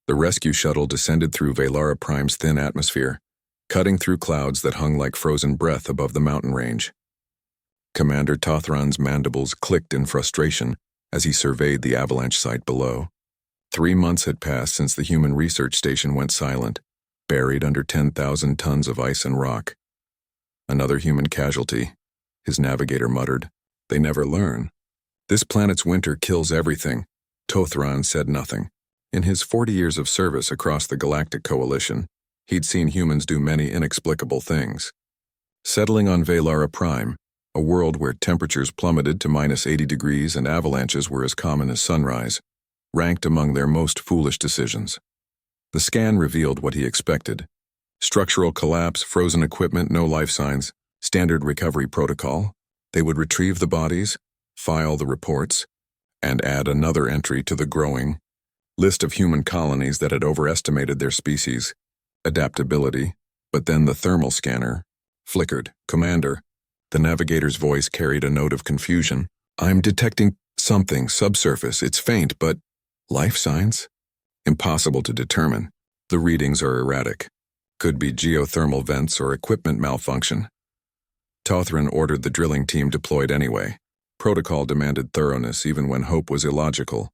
The rescue shuttle descended through Velara Prime's thin atmosphere, cutting through clouds that hung like frozen breath above the mountain range. Commander Tothran's mandibles clicked in frustration as he surveyed the Avalanche site below. 3 months had passed since the human research station went silent, buried under 10,000 tons of ice and rock. Another human casualty, his navigator muttered. They never learn. This planet's winter kills everything. Tothran said nothing. In his 40 years of service across the Galactic Coalition, he'd seen humans do many inexplicable things. Settling on Velara Prime, a world where temperatures plummeted to -80 degrees and avalanches were as common as sunrise, ranked among their most foolish decisions. The scan revealed what he expected. Structural collapse, frozen equipment, no life signs, standard recovery protocol. They would retrieve the bodies, file the reports, and add another entry to the growing list of human colonies that had overestimated their species' adaptability. But then the thermal scanner flickered. Commander, the navigator's voice carried a note of confusion. I'm detecting something subsurface. It's faint, but life signs? Impossible to determine. The readings are erratic. Could be geothermal vents or equipment malfunction. Tothran ordered the drilling team deployed anyway. Protocol demanded thoroughness even when hope was illogical.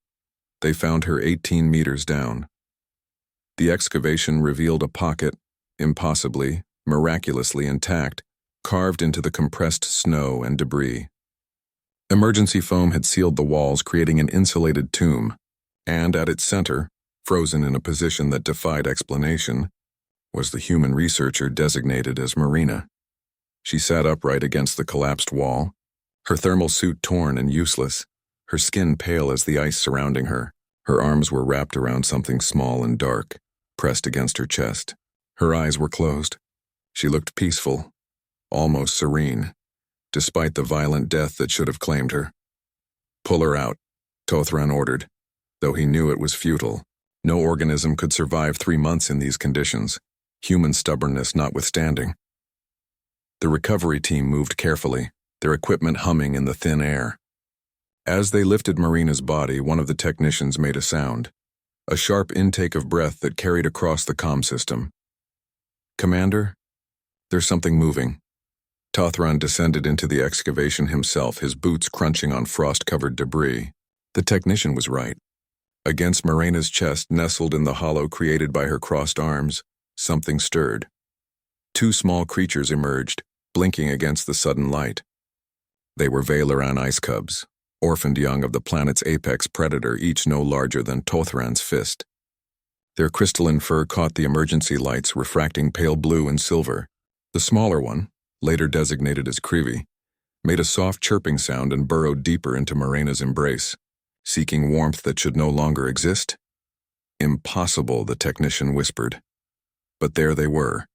They found her 18 meters down. The excavation revealed a pocket, impossibly, miraculously intact, carved into the compressed snow and debris. Emergency foam had sealed the walls, creating an insulated tomb, and at its center, frozen in a position that defied explanation, was the human researcher designated as Marina. She sat upright against the collapsed wall, her thermal suit torn and useless, her skin pale as the ice surrounding her. Her arms were wrapped around something small and dark, pressed against her chest. Her eyes were closed. She looked peaceful, almost serene, despite the violent death that should have claimed her. Pull her out, Tothran ordered, though he knew it was futile. No organism could survive 3 months in these conditions, human stubbornness notwithstanding. The recovery team moved carefully, their equipment humming in the thin air. As they lifted Marina's body, one of the technicians made a sound, a sharp intake of breath that carried across the comm system. Commander, there's something moving. Tothran descended into the excavation himself, his boots crunching on frost-covered debris. The technician was right. Against Marina's chest, nestled in the hollow created by her crossed arms, something stirred. 2 small creatures emerged, blinking against the sudden light. They were Valeran ice cubs, orphaned young of the planet's apex predator, each no larger than Tothran's fist. Their crystalline fur caught the emergency lights, refracting pale blue and silver. The smaller one, later designated as Krivi, made a soft chirping sound and burrowed deeper into Marina's embrace, seeking warmth that should no longer exist. Impossible, the technician whispered. But there they were,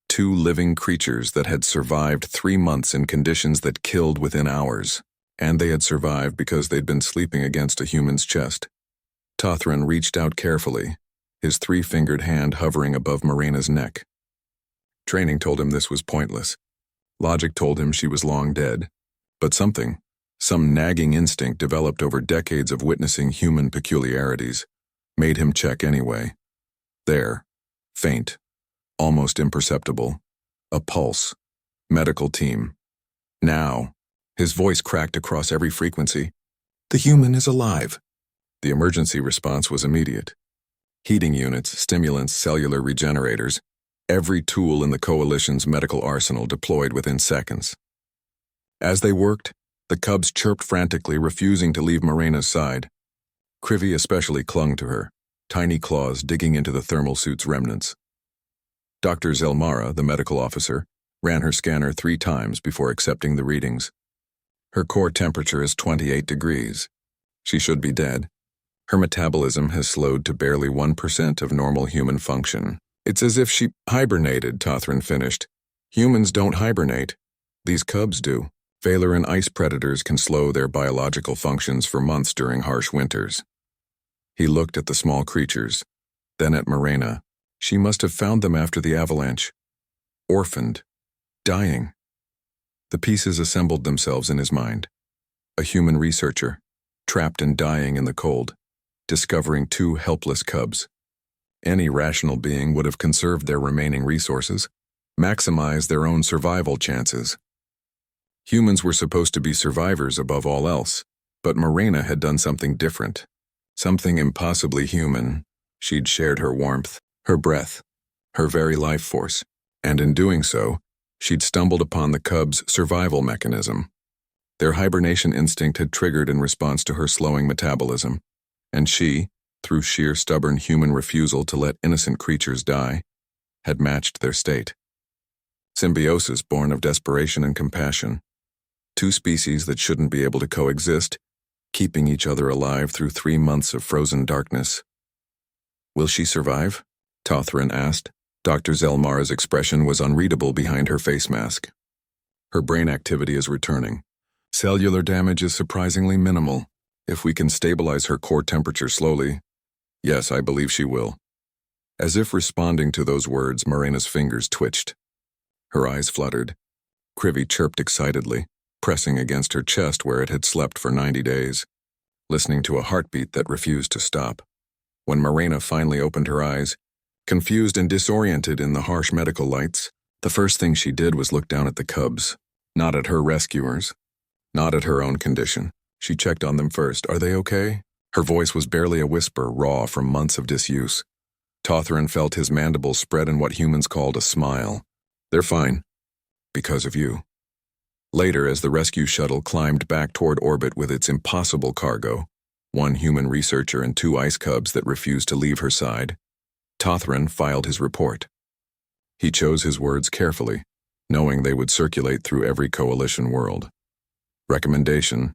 2 living creatures that had survived 3 months in conditions that killed within hours. And they had survived because they'd been sleeping against a human's chest. Tothran reached out carefully, his 3-fingered hand hovering above Marina's neck. Training told him this was pointless. Logic told him she was long dead. But some nagging instinct developed over decades of witnessing human peculiarities, made him check anyway. There, faint, almost imperceptible, a pulse, medical team. Now. His voice cracked across every frequency. The human is alive. The emergency response was immediate. Heating units, stimulants, cellular regenerators, every tool in the Coalition's medical arsenal deployed within seconds. As they worked, the cubs chirped frantically, refusing to leave Marina's side. Krivi especially clung to her, tiny claws digging into the thermal suit's remnants. Dr. Zelmara, the medical officer, ran her scanner 3 times before accepting the readings. Her core temperature is 28 degrees. She should be dead. Her metabolism has slowed to barely 1% of normal human function. It's as if she hibernated, Tothran finished. Humans don't hibernate. These cubs do. Valeran ice predators can slow their biological functions for months during harsh winters. He looked at the small creatures, then at Marina. She must have found them after the avalanche. Orphaned. Dying. The pieces assembled themselves in his mind. A human researcher, trapped and dying in the cold, discovering 2 helpless cubs. Any rational being would have conserved their remaining resources, maximized their own survival chances. Humans were supposed to be survivors above all else, but Morena had done something different. Something impossibly human. She'd shared her warmth, her breath, her very life force, and in doing so, she'd stumbled upon the cubs' survival mechanism. Their hibernation instinct had triggered in response to her slowing metabolism, and she, through sheer stubborn human refusal to let innocent creatures die, had matched their state. Symbiosis born of desperation and compassion. Two species that shouldn't be able to coexist, keeping each other alive through 3 months of frozen darkness. Will she survive? Tothran asked. Dr. Zelmara's expression was unreadable behind her face mask. Her brain activity is returning. Cellular damage is surprisingly minimal. If we can stabilize her core temperature slowly, yes, I believe she will. As if responding to those words, Morena's fingers twitched. Her eyes fluttered. Krivy chirped excitedly, pressing against her chest where it had slept for 90 days, listening to a heartbeat that refused to stop. When Morena finally opened her eyes, confused and disoriented in the harsh medical lights, the first thing she did was look down at the cubs, not at her rescuers, not at her own condition. She checked on them first. Are they okay? Her voice was barely a whisper, raw from months of disuse. Tothran felt his mandibles spread in what humans called a smile. They're fine. Because of you. Later, as the rescue shuttle climbed back toward orbit with its impossible cargo, 1 human researcher and 2 ice cubs that refused to leave her side, Tothran filed his report. He chose his words carefully, knowing they would circulate through every coalition world. Recommendation: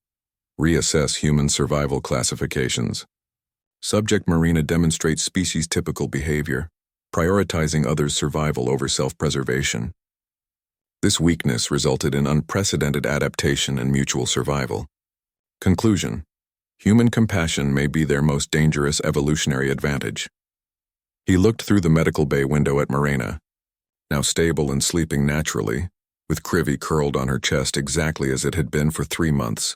reassess human survival classifications. Subject Morena demonstrates species-typical behavior, prioritizing others' survival over self-preservation. This weakness resulted in unprecedented adaptation and mutual survival. Conclusion: human compassion may be their most dangerous evolutionary advantage. He looked through the medical bay window at Morena, now stable and sleeping naturally, with Krivy curled on her chest exactly as it had been for 3 months.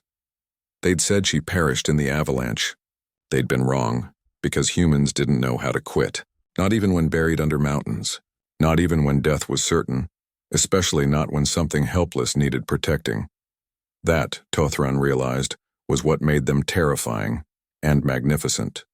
They'd said she perished in the Avalanche. They'd been wrong, because humans didn't know how to quit, not even when buried under mountains, not even when death was certain, especially not when something helpless needed protecting. That, Tothran realized, was what made them terrifying and magnificent.